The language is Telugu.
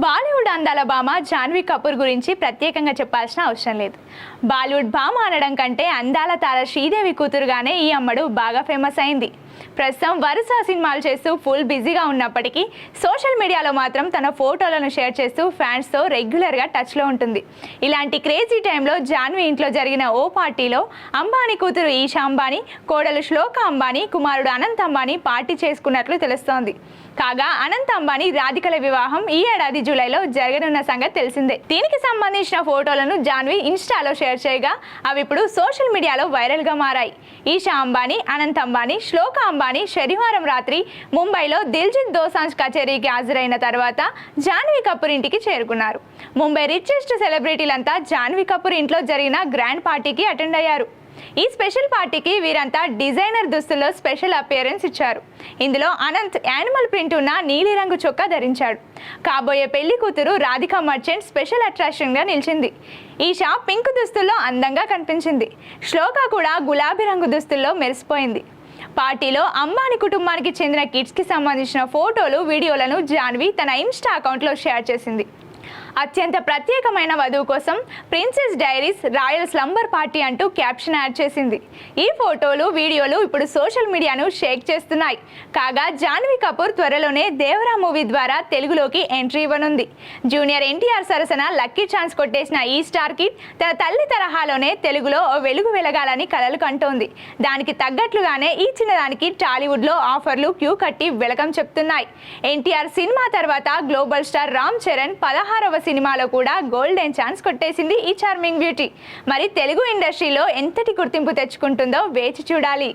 బాలీవుడ్ అందాల భామ జాన్వీ కపూర్ గురించి ప్రత్యేకంగా చెప్పాల్సిన అవసరం లేదు. బాలీవుడ్ భామ అనడం కంటే అందాల తార శ్రీదేవి కూతురుగానే ఈ అమ్మడు బాగా ఫేమస్ అయింది. ప్రస్తుతం వరుస సినిమాలు చేస్తూ ఫుల్ బిజీగా ఉన్నప్పటికీ సోషల్ మీడియాలో మాత్రం తన ఫోటోలను షేర్ చేస్తూ ఫ్యాన్స్తో రెగ్యులర్గా టచ్లో ఉంటుంది. ఇలాంటి క్రేజీ టైంలో జాన్వీ ఇంట్లో జరిగిన ఓ పార్టీలో అంబానీ కూతురు ఈషా అంబానీ, కోడలు శ్లోక అంబానీ, కుమారుడు అనంత్ అంబానీ పార్టీ చేసుకున్నట్లు తెలుస్తోంది. కాగా అనంత్ అంబానీ రాధికల వివాహం ఈ ఏడాది జూలైలో జరగనున్న సంగతి తెలిసిందే. దీనికి సంబంధించిన ఫోటోలను జాన్వీ ఇన్స్టాలో షేర్ చేయగా అవి ఇప్పుడు సోషల్ మీడియాలో వైరల్గా మారాయి. ఈషా అంబానీ, అనంత్ అంబానీ, శ్లోక అంబానీ శనివారం రాత్రి ముంబైలో దిల్జిత్ దోసాంజ్ కచేరీకి హాజరైన తర్వాత జాన్వీ కపూర్ ఇంటికి చేరుకున్నారు. ముంబై రిచెస్ట్ సెలబ్రిటీలంతా జాన్వీ కపూర్ ఇంట్లో జరిగిన గ్రాండ్ పార్టీకి అటెండ్ అయ్యారు. ఈ స్పెషల్ పార్టీకి వీరంతా డిజైనర్ దుస్తుల్లో స్పెషల్ అపియరెన్స్ ఇచ్చారు. ఇందులో అనంత్ యానిమల్ ప్రింట్ ఉన్న నీలిరంగు చొక్కా ధరించాడు. కాబోయే పెళ్లి కూతురు రాధికా మర్చెంట్ స్పెషల్ అట్రాక్షన్గా నిలిచింది. ఈషా పింక్ దుస్తుల్లో అందంగా కనిపించింది. శ్లోక కూడా గులాబీ రంగు దుస్తుల్లో మెరిసిపోయింది. పార్టీలో అంబానీ కుటుంబానికి చెందిన కిడ్స్కి సంబంధించిన ఫోటోలు, వీడియోలను జాన్వీ తన ఇన్స్టా అకౌంట్లో షేర్ చేసింది. అత్యంత ప్రత్యేకమైన వధువు కోసం princess diaries royal slumber party అంటూ క్యాప్షన్ యాడ్ చేసింది. ఈ ఫోటోలు, వీడియోలు ఇప్పుడు సోషల్ మీడియాను షేక్ చేస్తున్నాయి. కాగా జాన్వీ కపూర్ త్వరలోనే దేవరా మూవీ ద్వారా తెలుగులోకి ఎంట్రీ ఇవ్వనుంది. జూనియర్ ఎన్టీఆర్ సరసన లక్కీ ఛాన్స్ కొట్టేసిన ఈ స్టార్ కిడ్ తన తల్లి తరహాలోనే తెలుగులో ఓ వెలుగు వెలగాలని కలలు కంటోంది. దానికి తగ్గట్లుగానే ఈ చిన్నదానికి టాలీవుడ్లో ఆఫర్లు క్యూ కట్టి వెల్కమ్ చెప్తున్నాయి. ఎన్టీఆర్ సినిమా తర్వాత గ్లోబల్ స్టార్ రామ్ చరణ్ 16వ సినిమాలో కూడా గోల్డెన్ ఛాన్స్ కొట్టేసింది ఈ చార్మింగ్ బ్యూటీ. మరి తెలుగు ఇండస్ట్రీలో ఎంతటి గుర్తింపు తెచ్చుకుంటుందో వేచి చూడాలి.